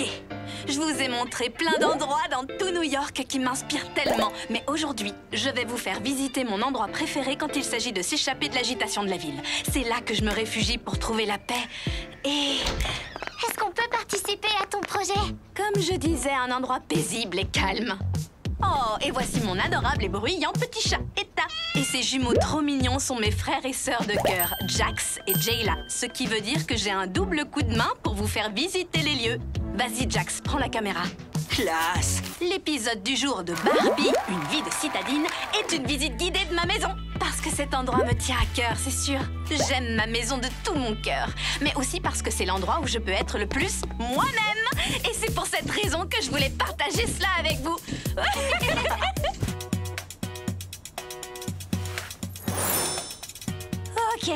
Ok, je vous ai montré plein d'endroits dans tout New York qui m'inspirent tellement. Mais aujourd'hui, je vais vous faire visiter mon endroit préféré quand il s'agit de s'échapper de l'agitation de la ville. C'est là que je me réfugie pour trouver la paix. Et... Est-ce qu'on peut participer à ton projet? comme je disais, un endroit paisible et calme. Oh, et voici mon adorable et bruyant petit chat, Eta. Et ses jumeaux trop mignons sont mes frères et sœurs de cœur, Jax et Jayla. Ce qui veut dire que j'ai un double coup de main pour vous faire visiter les lieux. Vas-y, Jax, prends la caméra. Classe! L'épisode du jour de Barbie, une vie de citadine, est une visite guidée de ma maison. Parce que cet endroit me tient à cœur, c'est sûr. J'aime ma maison de tout mon cœur. Mais aussi parce que c'est l'endroit où je peux être le plus moi-même. Et c'est pour cette raison que je voulais partager cela avec vous. Ok,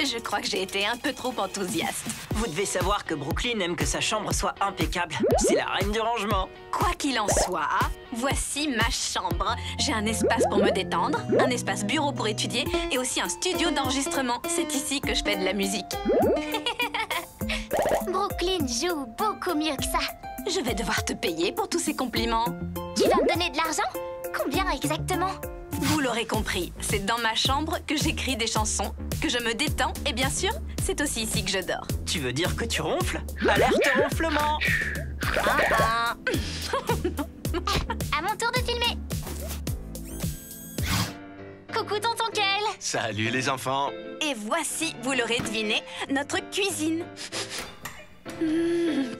je crois que j'ai été un peu trop enthousiaste. Vous devez savoir que Brooklyn aime que sa chambre soit impeccable. C'est la reine du rangement. Quoi qu'il en soit, voici ma chambre. J'ai un espace pour me détendre, un espace bureau pour étudier et aussi un studio d'enregistrement. C'est ici que je fais de la musique. Brooklyn joue beaucoup mieux que ça. Je vais devoir te payer pour tous ces compliments. Tu vas me donner de l'argent? Combien exactement? Vous l'aurez compris, c'est dans ma chambre que j'écris des chansons, que je me détends et bien sûr, c'est aussi ici que je dors. Tu veux dire que tu ronfles? Alerte ronflement! À mon tour de filmer. Coucou tonton Kel. Salut les enfants. Et voici, vous l'aurez deviné, notre cuisine.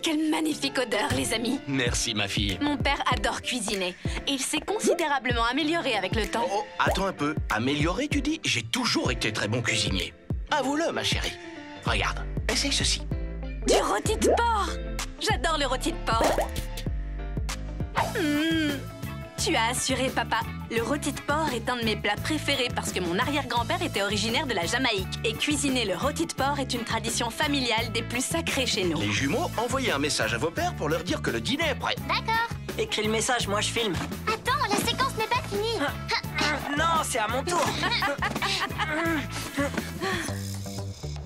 Quelle magnifique odeur, les amis. Merci ma fille. Mon père adore cuisiner. Il s'est considérablement amélioré avec le temps. Oh, attends un peu. Amélioré, tu dis? J'ai toujours été très bon cuisinier. Avoue-le, ma chérie. Regarde, essaye ceci. Du rôti de porc. J'adore le rôti de porc. Tu as assuré, papa. Le rôti de porc est un de mes plats préférés parce que mon arrière-grand-père était originaire de la Jamaïque. Et cuisiner le rôti de porc est une tradition familiale des plus sacrées chez nous. Les jumeaux, envoyez un message à vos pères pour leur dire que le dîner est prêt. D'accord. Écris le message, moi je filme. Attends, la séquence n'est pas finie. Non, c'est à mon tour.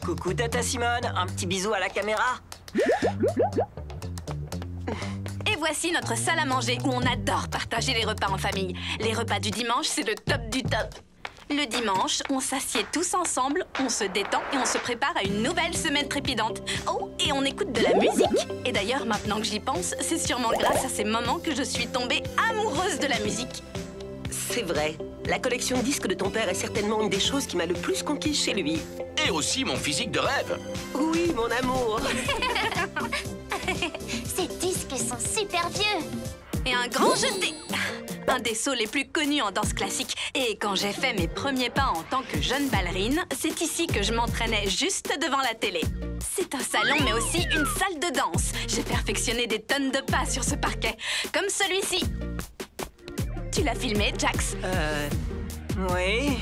Coucou Tata Simone, un petit bisou à la caméra. Et voici notre salle à manger où on adore partager les repas en famille. Les repas du dimanche, c'est le top du top. Le dimanche, on s'assied tous ensemble, on se détend et on se prépare à une nouvelle semaine trépidante. Oh, et on écoute de la musique. Et d'ailleurs, maintenant que j'y pense, c'est sûrement grâce à ces moments que je suis tombée amoureuse de la musique. C'est vrai. La collection de disques de ton père est certainement une des choses qui m'a le plus conquise chez lui. Et aussi mon physique de rêve. Oui, mon amour. Ces disques sont super vieux. Et un grand jeté. Un des sauts les plus connus en danse classique. Et quand j'ai fait mes premiers pas en tant que jeune ballerine, c'est ici que je m'entraînais juste devant la télé. C'est un salon, mais aussi une salle de danse. J'ai perfectionné des tonnes de pas sur ce parquet, comme celui-ci. Tu l'as filmé, Jax? Oui.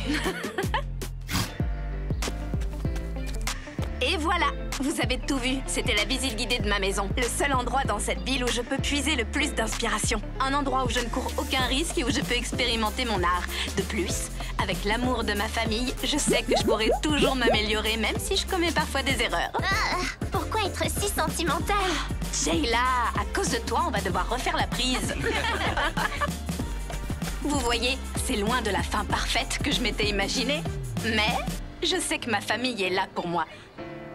Et voilà, vous avez tout vu. C'était la visite guidée de ma maison. Le seul endroit dans cette ville où je peux puiser le plus d'inspiration. Un endroit où je ne cours aucun risque et où je peux expérimenter mon art. De plus, avec l'amour de ma famille, je sais que je pourrai toujours m'améliorer, même si je commets parfois des erreurs. Pourquoi être si sentimentale? Jayla, à cause de toi, on va devoir refaire la prise. Vous voyez, c'est loin de la fin parfaite que je m'étais imaginée. Mais je sais que ma famille est là pour moi.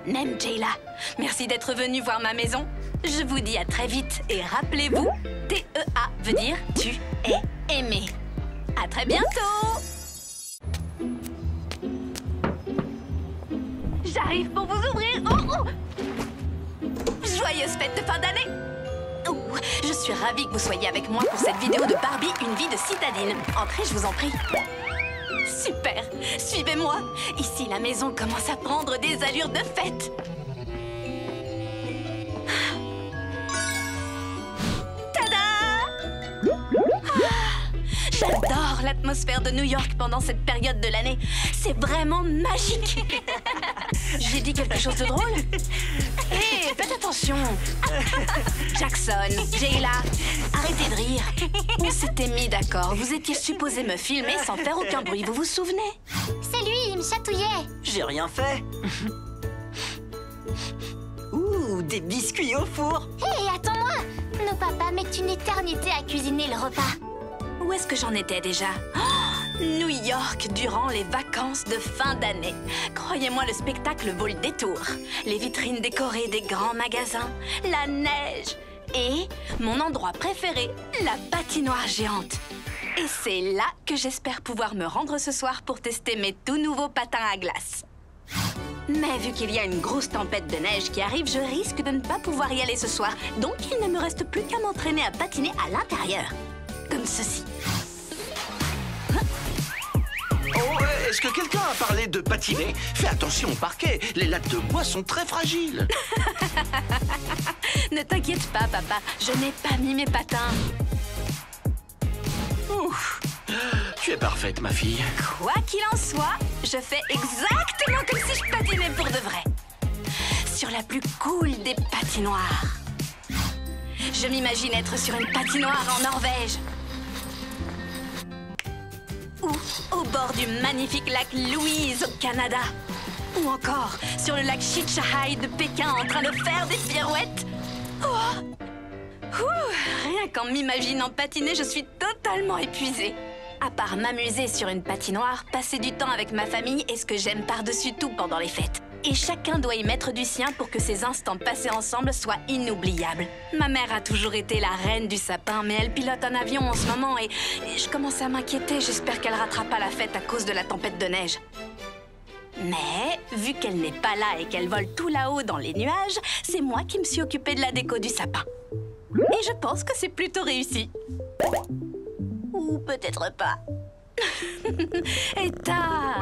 Même Jayla, merci d'être venue voir ma maison. Je vous dis à très vite et rappelez-vous, TEA veut dire tu es aimé. À très bientôt. J'arrive pour vous ouvrir. Oh. Joyeuse fête de fin d'année. Je suis ravie que vous soyez avec moi pour cette vidéo de Barbie, une vie de citadine. Entrez, je vous en prie. Super! Suivez-moi! Ici, la maison commence à prendre des allures de fête. Tada! J'adore l'atmosphère de New York pendant cette période de l'année. C'est vraiment magique. J'ai dit quelque chose de drôle? Hé, faites attention. Jackson, Jayla, arrêtez de rire. On s'était mis d'accord. Vous étiez supposés me filmer sans faire aucun bruit. Vous vous souvenez? C'est lui, il me chatouillait. J'ai rien fait. Ouh, des biscuits au four. Hé, attends. papa mettent une éternité à cuisiner le repas. Où est-ce que j'en étais déjà? Oh, New York durant les vacances de fin d'année. Croyez-moi, le spectacle vaut le détour. Les vitrines décorées des grands magasins, la neige et mon endroit préféré, la patinoire géante. Et c'est là que j'espère pouvoir me rendre ce soir pour tester mes tout nouveaux patins à glace. Mais vu qu'il y a une grosse tempête de neige qui arrive, je risque de ne pas pouvoir y aller ce soir. Donc il ne me reste plus qu'à m'entraîner à patiner à l'intérieur. Comme ceci. Oh, est-ce que quelqu'un a parlé de patiner? Fais attention au parquet, les lattes de bois sont très fragiles. Ne t'inquiète pas, papa, je n'ai pas mis mes patins. Ouf, tu es parfaite, ma fille. Quoi qu'il en soit, je fais exactement comme si je patinais pour de vrai. Sur la plus cool des patinoires. Je m'imagine être sur une patinoire en Norvège. Ou au bord du magnifique lac Louise au Canada. Ou encore sur le lac Shichahai de Pékin en train de faire des pirouettes. Oh! Rien qu'en m'imaginant patiner, je suis totalement épuisée. À part m'amuser sur une patinoire, passer du temps avec ma famille est ce que j'aime par-dessus tout pendant les fêtes. Et chacun doit y mettre du sien pour que ces instants passés ensemble soient inoubliables. Ma mère a toujours été la reine du sapin, mais elle pilote un avion en ce moment et je commence à m'inquiéter. J'espère qu'elle ratera pas la fête à cause de la tempête de neige. Mais, vu qu'elle n'est pas là et qu'elle vole tout là-haut dans les nuages, c'est moi qui me suis occupée de la déco du sapin. Et je pense que c'est plutôt réussi. Ou peut-être pas. Et t'as...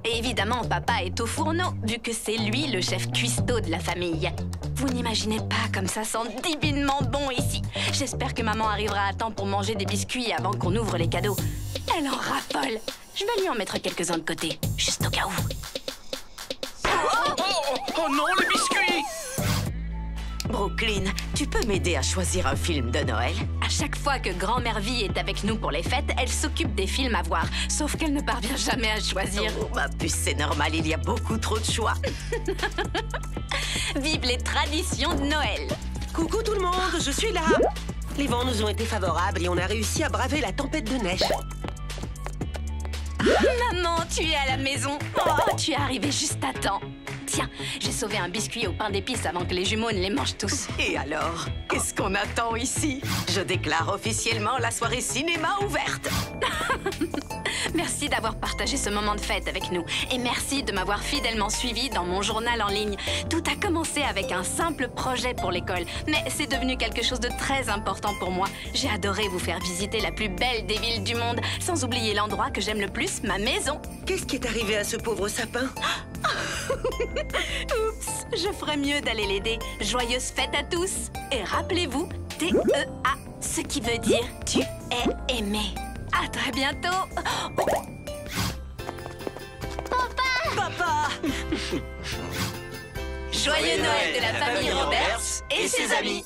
Et évidemment, papa est au fourneau, vu que c'est lui le chef cuistot de la famille. Vous n'imaginez pas comme ça sent divinement bon ici. J'espère que maman arrivera à temps pour manger des biscuits avant qu'on ouvre les cadeaux. Elle en raffole. Je vais lui en mettre quelques-uns de côté, juste au cas où. Oh non, les biscuits! Brooklyn, tu peux m'aider à choisir un film de Noël? À chaque fois que Grand-mère Vie est avec nous pour les fêtes, elle s'occupe des films à voir. Sauf qu'elle ne parvient jamais à choisir. Oh, ma puce, c'est normal, il y a beaucoup trop de choix. Vive les traditions de Noël! Coucou tout le monde, je suis là. Les vents nous ont été favorables et on a réussi à braver la tempête de neige. Maman, tu es à la maison. Oh, tu es arrivée juste à temps. Tiens, j'ai sauvé un biscuit au pain d'épices avant que les jumeaux ne les mangent tous. Et alors, qu'est-ce qu'on attend ici? Je déclare officiellement la soirée cinéma ouverte. Merci d'avoir partagé ce moment de fête avec nous. Et merci de m'avoir fidèlement suivi dans mon journal en ligne. Tout a commencé avec un simple projet pour l'école. Mais c'est devenu quelque chose de très important pour moi. J'ai adoré vous faire visiter la plus belle des villes du monde. Sans oublier l'endroit que j'aime le plus, ma maison. Qu'est-ce qui est arrivé à ce pauvre sapin? Oups, je ferais mieux d'aller l'aider. Joyeuse fête à tous. Et rappelez-vous, T-E-A, ce qui veut dire tu es aimé. À très bientôt. Papa! Joyeux Noël de la famille Roberts et ses amis.